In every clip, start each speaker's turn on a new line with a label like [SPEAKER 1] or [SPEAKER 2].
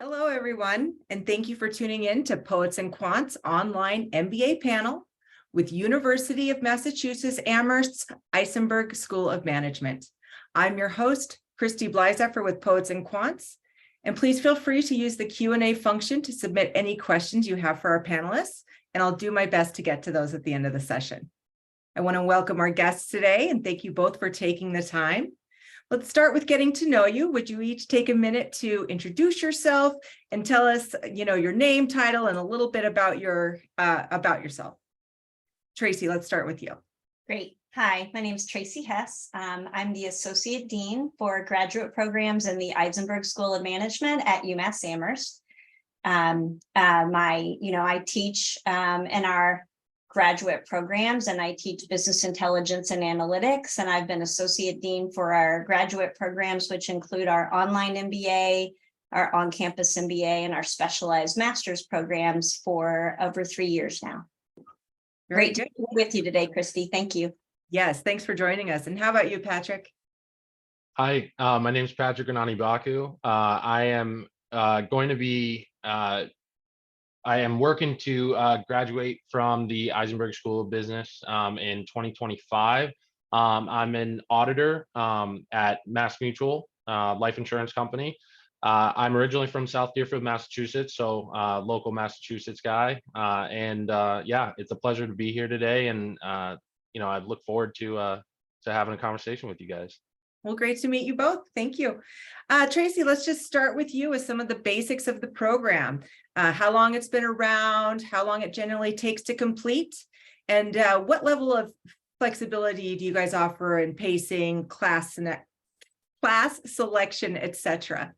[SPEAKER 1] Hello, everyone, and thank you for tuning in to Poets and Quants online MBA panel with University of Massachusetts Amherst's Isenberg School of Management. I'm your host, Christy Blyzeffer with Poets and Quants, and please feel free to use the Q&A function to submit any questions you have for our panelists, and I'll do my best to get to those at the end of the session. I want to welcome our guests today and thank you both for taking the time. Let's start with getting to know you. Would you each take a minute to introduce yourself and tell us, your name, title, and a little bit about yourself? Tracy, let's start with you.
[SPEAKER 2] Great. Hi, my name is Tracy Hess. I'm the Associate Dean for Graduate Programs in the Isenberg School of Management at UMass Amherst. I teach in our graduate programs, and I teach business intelligence and analytics, and I've been Associate Dean for our graduate programs, which include our online MBA, our on-campus MBA, and our specialized master's programs for over 3 years now. Great to be with you today, Christy. Thank you.
[SPEAKER 1] Yes, thanks for joining us. And how about you, Patrick?
[SPEAKER 3] Hi, my name is Patrick Anani Baku. I am working to graduate from the Isenberg School of Business in 2025. I'm an auditor at MassMutual Life Insurance Company. I'm originally from South Deerfield, Massachusetts, so local Massachusetts guy. Yeah, it's a pleasure to be here today, and I look forward to having a conversation with you guys.
[SPEAKER 1] Well, great to meet you both. Thank you. Tracy, let's just start with you with some of the basics of the program. How long it's been around, how long it generally takes to complete, and what level of flexibility do you guys offer in pacing, class selection, etc.?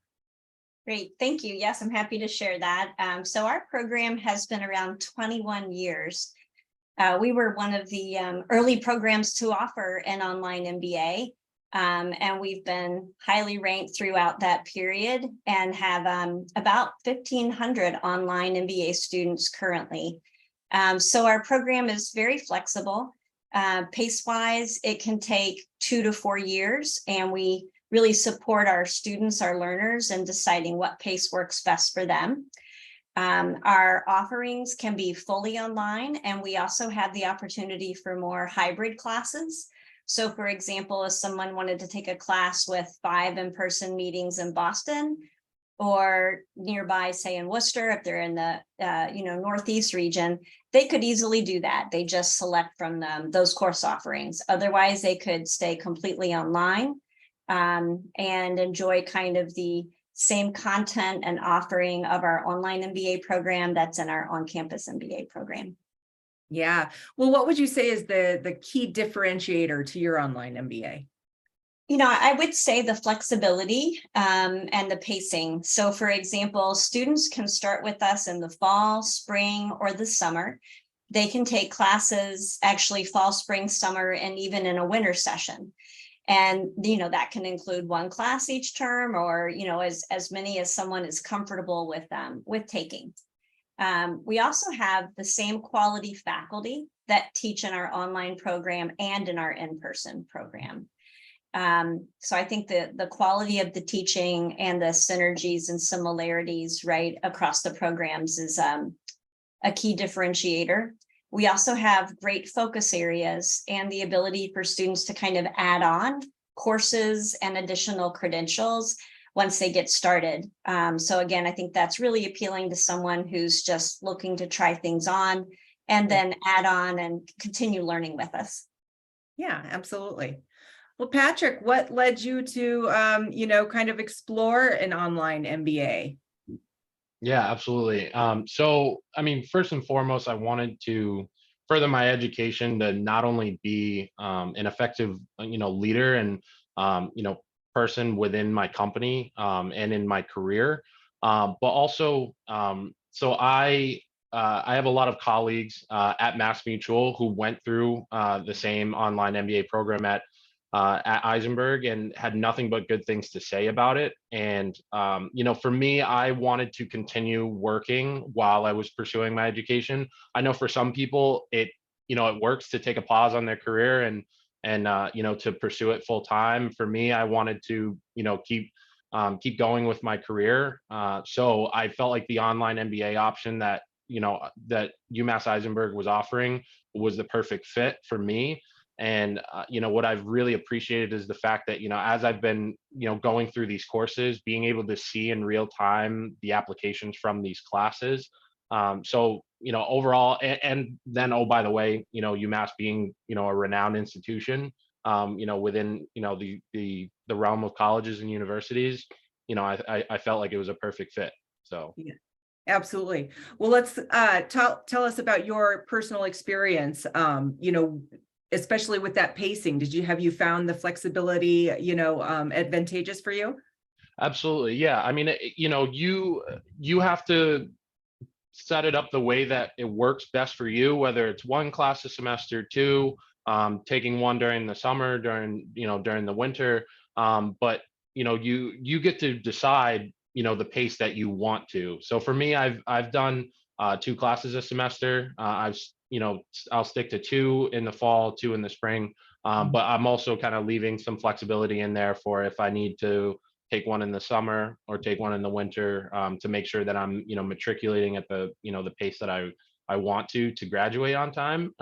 [SPEAKER 2] Great, thank you. Yes, I'm happy to share that. So our program has been around 21 years. We were one of the early programs to offer an online MBA. And we've been highly ranked throughout that period and have about 1,500 online MBA students currently. So our program is very flexible. Pace-wise, it can take 2 to 4 years, and we really support our students, our learners, in deciding what pace works best for them. Our offerings can be fully online, and we also have the opportunity for more hybrid classes. So, for example, if someone wanted to take a class with 5 in-person meetings in Boston or nearby, say in Worcester, if they're in the Northeast region, they could easily do that. They just select from those course offerings. Otherwise, they could stay completely online and enjoy kind of the same content and offering of our online MBA program that's in our on-campus MBA program.
[SPEAKER 1] Yeah. Well, what would you say is the key differentiator to your online MBA?
[SPEAKER 2] I would say the flexibility and the pacing. So, for example, students can start with us in the fall, spring, or the summer. They can take classes, actually fall, spring, summer, and even in a winter session. And, that can include 1 class each term, or, as many as someone is comfortable with taking. We also have the same quality faculty that teach in our online program and in our in-person program. So I think that the quality of the teaching and the synergies and similarities right across the programs is a key differentiator. We also have great focus areas and the ability for students to kind of add on courses and additional credentials once they get started. So again, I think that's really appealing to someone who's just looking to try things on and then add on and continue learning with us.
[SPEAKER 1] Yeah, absolutely. Well, Patrick, what led you to, kind of explore an online MBA?
[SPEAKER 3] Yeah, absolutely. First and foremost, I wanted to further my education to not only be an effective, leader and, person within my company and in my career, but also so I have a lot of colleagues at MassMutual who went through the same online MBA program at Isenberg and had nothing but good things to say about it. And for me, I wanted to continue working while I was pursuing my education. I know for some people it works to take a pause on their career and to pursue it full time. For me, I wanted to keep keep going with my career. So I felt like the online MBA option that that UMass Isenberg was offering was the perfect fit for me. And what I've really appreciated is the fact that as I've been going through these courses, being able to see in real time the applications from these classes. So overall, and then, oh, by the way, UMass being a renowned institution, within the realm of colleges and universities, I felt like it was a perfect fit. So
[SPEAKER 1] Yeah, absolutely. Well, let's tell us about your personal experience. Especially with that pacing. Have you found the flexibility advantageous for you?
[SPEAKER 3] absolutely, yeah. I mean, you have to set it up the way that it works best for you, whether it's one class a semester, two, taking one during the summer, during the winter. But you get to decide the pace that you want to. So for me, I've done two classes a semester. I'll stick to two in the fall, two in the spring. But I'm also kind of leaving some flexibility in there for if I need to take one in the summer or take one in the winter, to make sure that I'm matriculating at the pace that I want to graduate on time.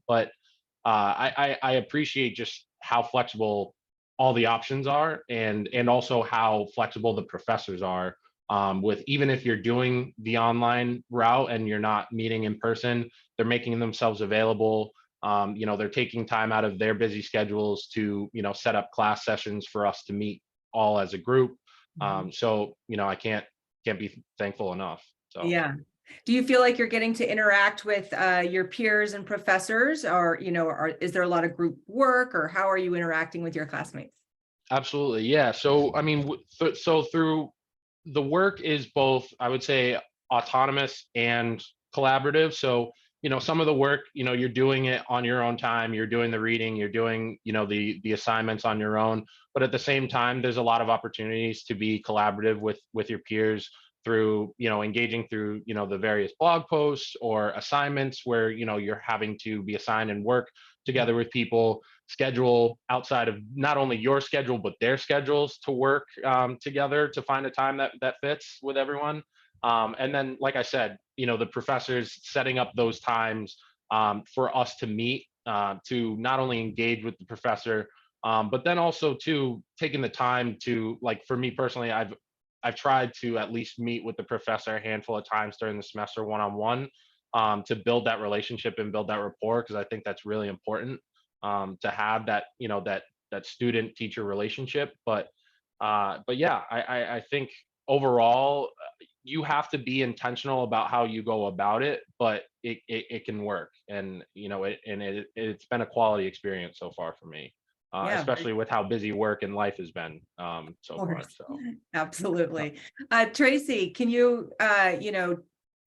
[SPEAKER 3] But I appreciate just how flexible all the options are, and also how flexible the professors are, with even if you're doing the online route and you're not meeting in person, they're making themselves available. They're taking time out of their busy schedules to set up class sessions for us to meet all as a group. So I can't be thankful enough. So
[SPEAKER 1] Yeah. Do you feel like you're getting to interact with your peers and professors, or is there a lot of group work, or how are you interacting with your classmates?
[SPEAKER 3] absolutely, yeah. So I mean, so through the work is both, I would say, autonomous and collaborative. So some of the work, you're doing it on your own time, you're doing the reading, you're doing the assignments on your own. But at the same time, there's a lot of opportunities to be collaborative with your peers through engaging through the various blog posts or assignments where you're having to be assigned and work together with people, schedule outside of not only your schedule but their schedules to work together to find a time that fits with everyone. And then, like I said, the professors setting up those times for us to meet, to not only engage with the professor, but then also to taking the time to, like, for me personally, I've tried to at least meet with the professor a handful of times during the semester one-on-one, to build that relationship and build that rapport, because I think that's really important, to have that that student teacher relationship. But yeah, I think overall, you have to be intentional about how you go about it, but it can work. And it's been a quality experience so far for me,
[SPEAKER 1] Yeah,
[SPEAKER 3] especially with how busy work and life has been so
[SPEAKER 1] of
[SPEAKER 3] far.
[SPEAKER 1] course.
[SPEAKER 3] So
[SPEAKER 1] Absolutely. Tracy, can you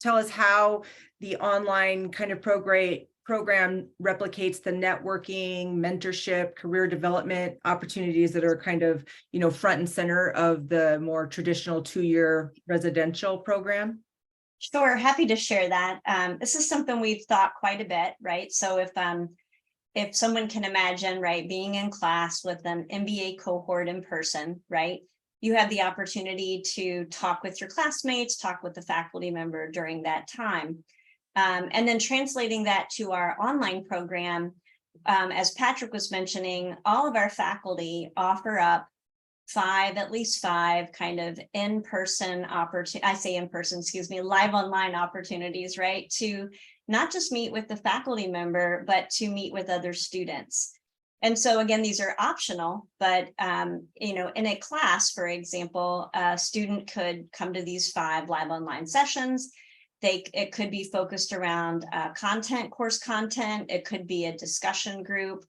[SPEAKER 1] tell us how the online kind of program replicates the networking, mentorship, career development opportunities that are kind of front and center of the more traditional 2-year residential program?
[SPEAKER 2] Sure, happy to share that. This is something we've thought quite a bit, right? So if someone can imagine, right, being in class with an MBA cohort in person, right, you have the opportunity to talk with your classmates, talk with the faculty member during that time. And then translating that to our online program, as Patrick was mentioning, all of our faculty offer up at least five kind of in-person opportunity. I say in-person, excuse me, live online opportunities, right? To not just meet with the faculty member, but to meet with other students. And so again, these are optional, but in a class, for example, a student could come to these 5 live online sessions. It could be focused around course content. It could be a discussion group.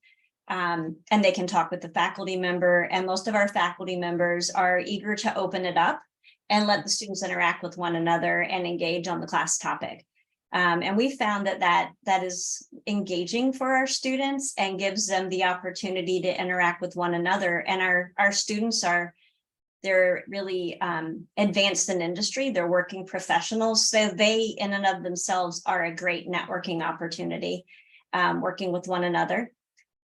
[SPEAKER 2] And they can talk with the faculty member, and most of our faculty members are eager to open it up and let the students interact with one another and engage on the class topic. And we found that is engaging for our students and gives them the opportunity to interact with one another. And our students they're really advanced in industry. They're working professionals. So they in and of themselves are a great networking opportunity, working with one another.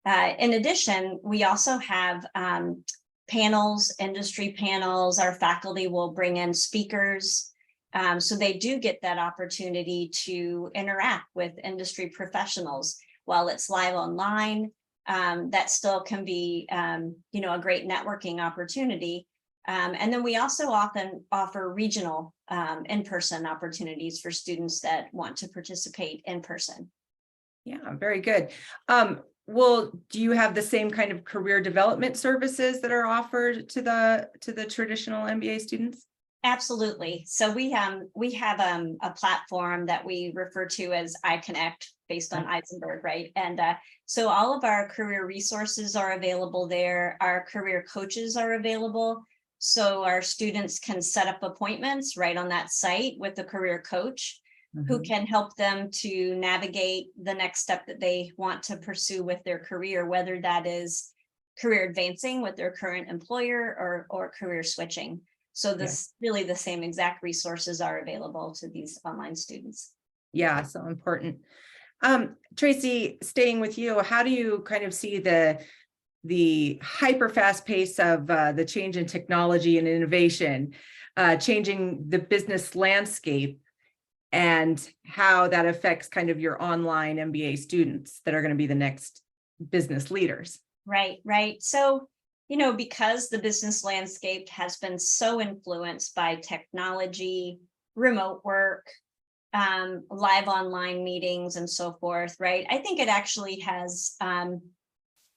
[SPEAKER 2] In addition, we also have panels, industry panels. Our faculty will bring in speakers. So they do get that opportunity to interact with industry professionals. While it's live online, that still can be, a great networking opportunity. And then we also often offer regional in-person opportunities for students that want to participate in person.
[SPEAKER 1] Yeah, very good. Well, do you have the same kind of career development services that are offered to the traditional MBA students?
[SPEAKER 2] Absolutely. So we have a platform that we refer to as iConnect, based on Isenberg, right? And so all of our career resources are available there. Our career coaches are available. So our students can set up appointments right on that site with a career coach who can help them to navigate the next step that they want to pursue with their career, whether that is career advancing with their current employer or career switching. So this really the same exact resources are available to these online students.
[SPEAKER 1] Yeah, so important. Tracy, staying with you, how do you kind of see the hyper fast pace of the change in technology and innovation, changing the business landscape, and how that affects kind of your online MBA students that are going to be the next business leaders?
[SPEAKER 2] Right. So, because the business landscape has been so influenced by technology, remote work, live online meetings, and so forth, right? I think it actually has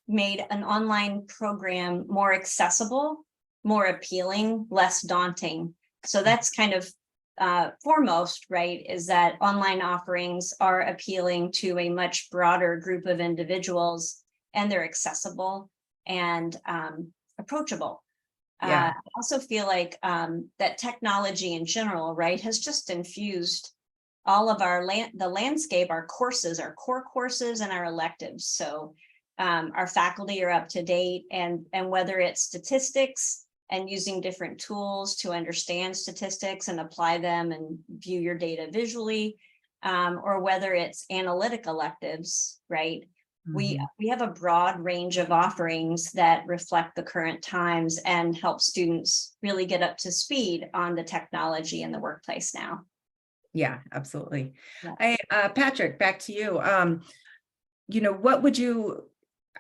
[SPEAKER 2] made an online program more accessible, more appealing, less daunting. So that's kind of foremost, right, is that online offerings are appealing to a much broader group of individuals, and they're accessible and approachable.
[SPEAKER 1] Yeah.
[SPEAKER 2] I also feel like that technology in general, right, has just infused all of the landscape, our courses, our core courses, and our electives. So our faculty are up to date, and whether it's statistics and using different tools to understand statistics and apply them and view your data visually, or whether it's analytic electives, right? We have a broad range of offerings that reflect the current times and help students really get up to speed on the technology in the workplace now.
[SPEAKER 1] Yeah, absolutely.
[SPEAKER 2] Yeah.
[SPEAKER 1] Patrick, back to you. What would you,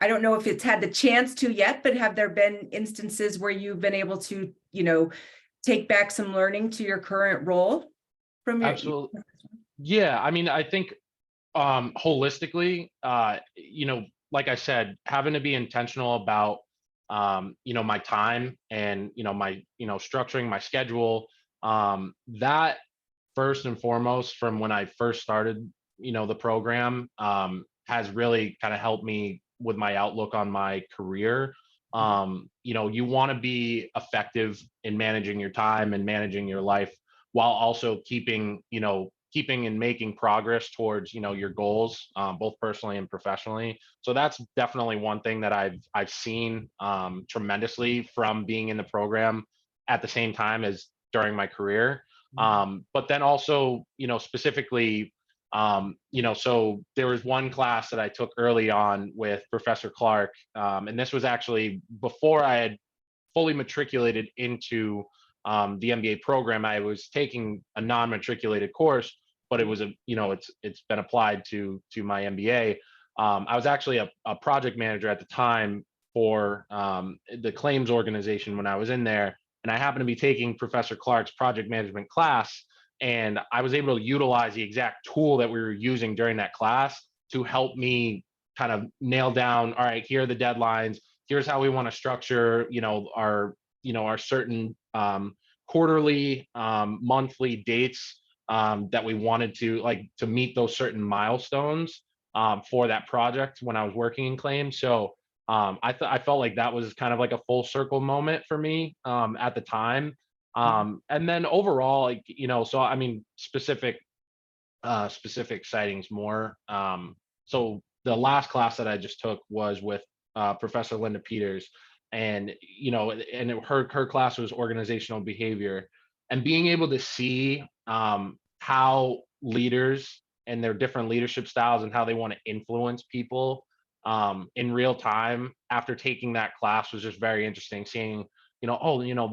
[SPEAKER 1] I don't know if it's had the chance to yet, but have there been instances where you've been able to, take back some learning to your current role from your?
[SPEAKER 3] Absolutely. Yeah. I mean, I think holistically, like I said, having to be intentional about, my time and, my, structuring my schedule, that first and foremost from when I first started, the program, has really kind of helped me with my outlook on my career. You want to be effective in managing your time and managing your life while also keeping and making progress towards, your goals, both personally and professionally. So that's definitely one thing that I've seen tremendously from being in the program at the same time as during my career. But then also, specifically, so there was one class that I took early on with Professor Clark, and this was actually before I had fully matriculated into the MBA program. I was taking a non-matriculated course, but it was it's been applied to my MBA. I was actually a project manager at the time for the claims organization when I was in there, and I happened to be taking Professor Clark's project management class, and I was able to utilize the exact tool that we were using during that class to help me kind of nail down, all right, here are the deadlines, here's how we want to structure, our certain quarterly, monthly dates that we wanted to meet those certain milestones for that project when I was working in claims. So I felt like that was kind of like a full circle moment for me at the time. And then overall, so I mean, specific sightings more. So the last class that I just took was with Professor Linda Peters, and her class was organizational behavior, and being able to see how leaders and their different leadership styles and how they want to influence people in real time after taking that class was just very interesting. Seeing, oh,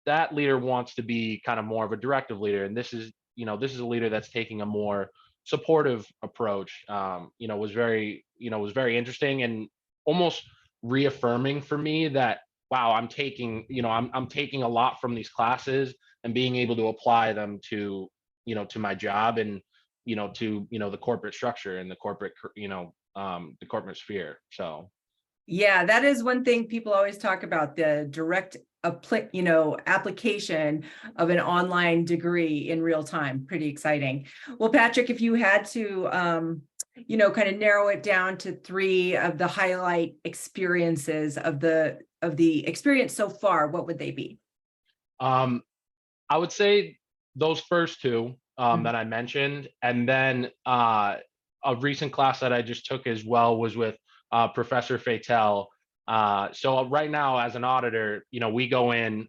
[SPEAKER 3] that leader wants to be kind of more of a directive leader, and this is a leader that's taking a more supportive approach. Was very interesting and almost reaffirming for me that, wow, I'm taking a lot from these classes and being able to apply them to my job and to the corporate structure and the corporate sphere. So
[SPEAKER 1] Yeah, that is one thing people always talk about, the direct application of an online degree in real time. Pretty exciting. Well, Patrick, if you had to kind of narrow it down to three of the highlight experiences of the experience so far, what would they be?
[SPEAKER 3] I would say those first two
[SPEAKER 1] Mhm.
[SPEAKER 3] that I mentioned, and then a recent class that I just took as well was with Professor Fatel. So right now, as an auditor, we go in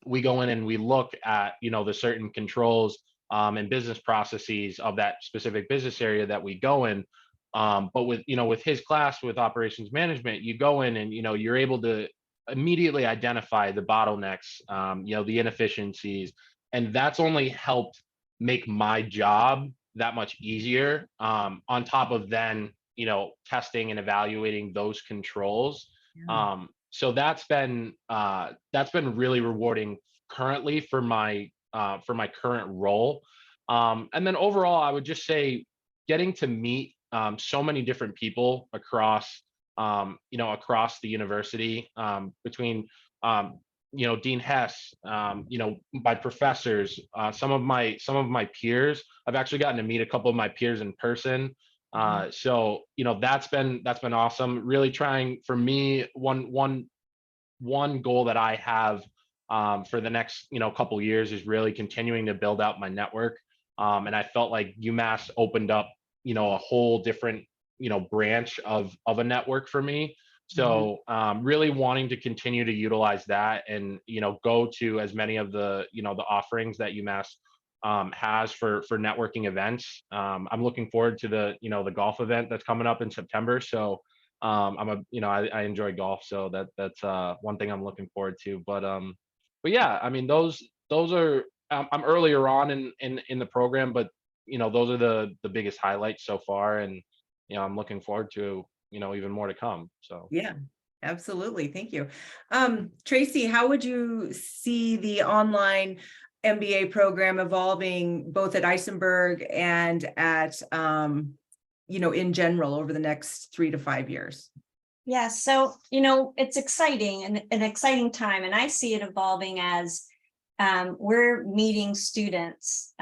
[SPEAKER 3] and we look at the certain controls and business processes of that specific business area that we go in. But with his class with operations management, you go in and you're able to immediately identify the bottlenecks, the inefficiencies, and that's only helped make my job that much easier. On top of then testing and evaluating those controls.
[SPEAKER 1] Yeah.
[SPEAKER 3] So that's been really rewarding currently for my current role. And then overall, I would just say getting to meet so many different people across the university, between Dean Hess, my professors, some of my peers. I've actually gotten to meet a couple of my peers in person.
[SPEAKER 1] Mhm.
[SPEAKER 3] So that's been awesome. Really trying for me, one goal that I have for the next couple years is really continuing to build out my network. And I felt like UMass opened up a whole different branch of a network for me.
[SPEAKER 1] Mhm.
[SPEAKER 3] So really wanting to continue to utilize that and go to as many of the offerings that UMass has for networking events. I'm looking forward to the golf event that's coming up in September. So I enjoy golf, so that's one thing I'm looking forward to. But yeah, I mean those are I'm earlier on in the program, but those are the biggest highlights so far, and I'm looking forward to even more to come. So
[SPEAKER 1] Yeah, absolutely. Thank you. Tracy, how would you see the online MBA program evolving both at Isenberg and at, in general over the next 3 to 5 years?
[SPEAKER 2] Yeah, so, it's exciting and an exciting time, and I see it evolving as we're meeting students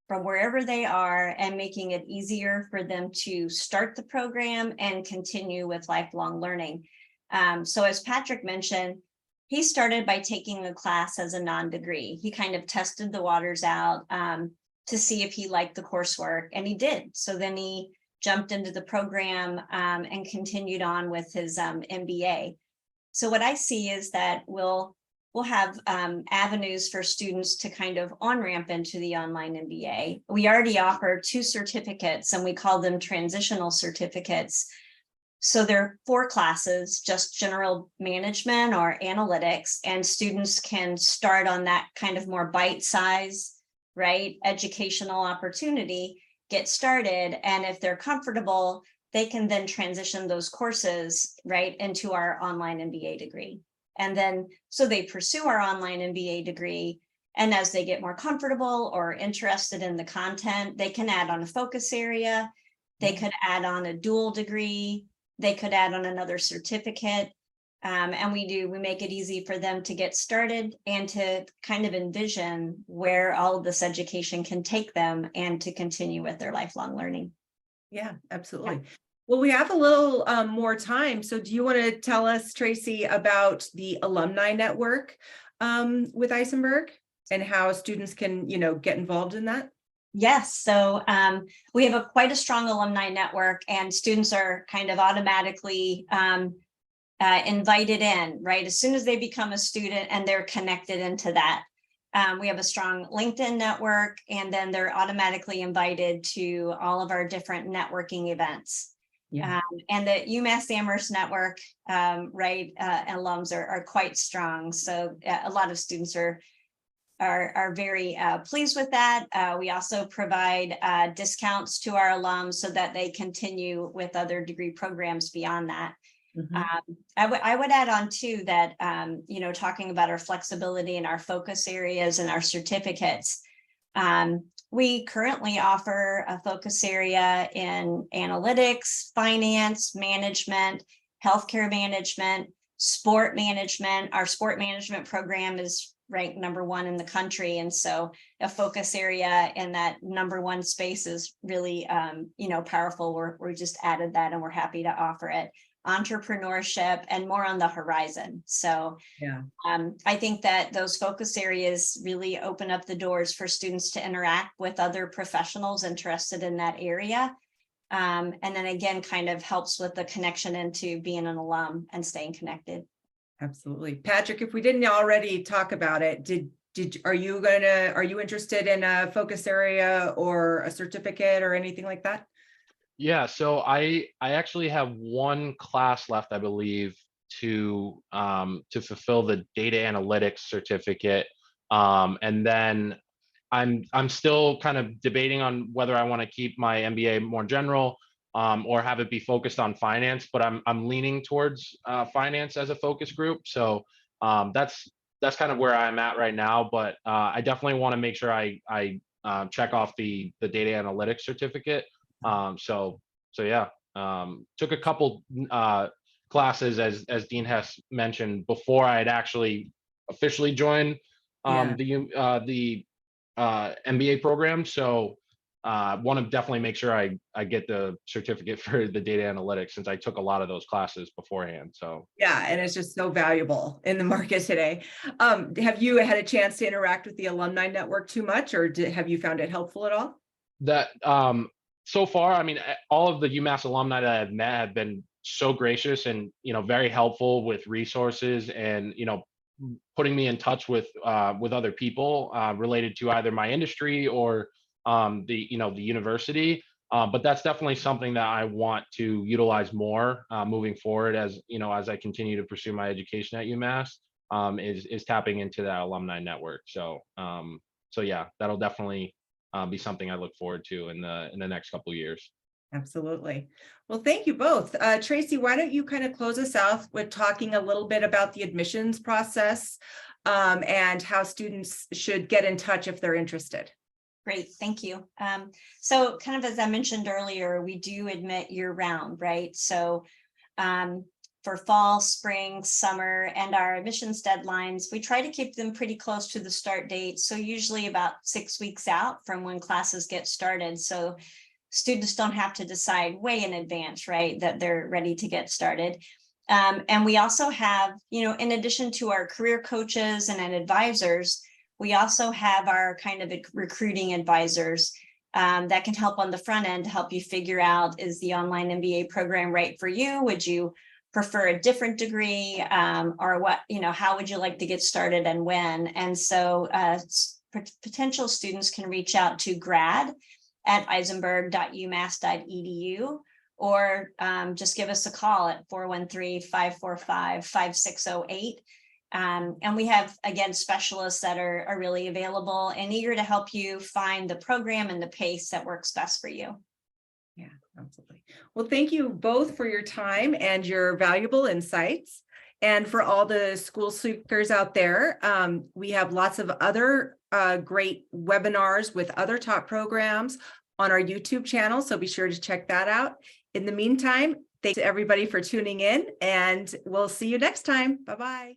[SPEAKER 2] from wherever they are and making it easier for them to start the program and continue with lifelong learning. So as Patrick mentioned, he started by taking a class as a non-degree. He kind of tested the waters out to see if he liked the coursework, and he did. So then he jumped into the program and continued on with his MBA. So what I see is that we'll have avenues for students to kind of on-ramp into the online MBA. We already offer 2 certificates, and we call them transitional certificates. So there are 4 classes, just general management or analytics, and students can start on that kind of more bite-size, right, educational opportunity, get started, and if they're comfortable, they can then transition those courses right into our online MBA degree. And then, so they pursue our online MBA degree, and as they get more comfortable or interested in the content, they can add on a focus area, they could add on a dual degree, they could add on another certificate. And we make it easy for them to get started and to kind of envision where all of this education can take them and to continue with their lifelong learning.
[SPEAKER 1] Yeah, absolutely. Well, we have a little more time. So do you want to tell us, Tracy, about the alumni network with Isenberg and how students can, get involved in that?
[SPEAKER 2] Yes, so we have quite a strong alumni network, and students are kind of automatically invited in, right? As soon as they become a student and they're connected into that. We have a strong LinkedIn network, and then they're automatically invited to all of our different networking events.
[SPEAKER 1] Yeah.
[SPEAKER 2] And the UMass Amherst network, right, alums are quite strong. So a lot of students are very pleased with that. We also provide discounts to our alums so that they continue with other degree programs beyond that. I would add on too that, you know, talking about our flexibility and our focus areas and our certificates, we currently offer a focus area in analytics, finance, management, healthcare management, sport management. Our sport management program is ranked #1 in the country. And so a focus area in that #1 space is really, you know, powerful. We just added that and we're happy to offer it. Entrepreneurship and more on the horizon. So
[SPEAKER 1] Yeah.
[SPEAKER 2] I think that those focus areas really open up the doors for students to interact with other professionals interested in that area. And then again, kind of helps with the connection into being an alum and staying connected.
[SPEAKER 1] Absolutely. Patrick, if we didn't already talk about it, are you interested in a focus area or a certificate or anything like that?
[SPEAKER 3] Yeah, so I actually have one class left, I believe, to fulfill the data analytics certificate, and then I'm still kind of debating on whether I want to keep my MBA more general, or have it be focused on finance. But I'm leaning towards finance as a focus group. So that's kind of where I'm at right now. But I definitely want to make sure I check off the data analytics certificate. So yeah, took a couple classes as Dean Hess mentioned before I had actually officially joined the MBA program. So want to definitely make sure I get the certificate for the data analytics since I took a lot of those classes beforehand. So
[SPEAKER 1] Yeah, and it's just so valuable in the market today. Have you had a chance to interact with the alumni network too much, or have you found it helpful at all?
[SPEAKER 3] that so far, I mean, all of the UMass alumni that I've met have been so gracious and, you know, very helpful with resources and, you know, putting me in touch with other people related to either my industry or the university. But that's definitely something that I want to utilize more moving forward as, you know, as I continue to pursue my education at UMass, is tapping into that alumni network. So so yeah, that'll definitely be something I look forward to in the next couple of years.
[SPEAKER 1] Absolutely. Well, thank you both. Tracy, why don't you kind of close us out with talking a little bit about the admissions process and how students should get in touch if they're interested.
[SPEAKER 2] Great, thank you. So kind of as I mentioned earlier, we do admit year round, right? So for fall, spring, summer, and our admissions deadlines, we try to keep them pretty close to the start date. So usually about 6 weeks out from when classes get started. So students don't have to decide way in advance, right, that they're ready to get started. And we also have, you know, in addition to our career coaches and advisors, we also have our kind of recruiting advisors that can help on the front end to help you figure out, is the online MBA program right for you? Would you prefer a different degree, or what, you know, how would you like to get started and when? And so potential students can reach out to grad@isenberg.umass.edu, or just give us a call at 413-545-5608. And we have, again, specialists that are really available and eager to help you find the program and the pace that works best for you.
[SPEAKER 1] Yeah, absolutely. Well, thank you both for your time and your valuable insights. And for all the school seekers out there, we have lots of other great webinars with other top programs on our YouTube channel, so be sure to check that out. In the meantime, thanks to everybody for tuning in, and we'll see you next time. Bye-bye.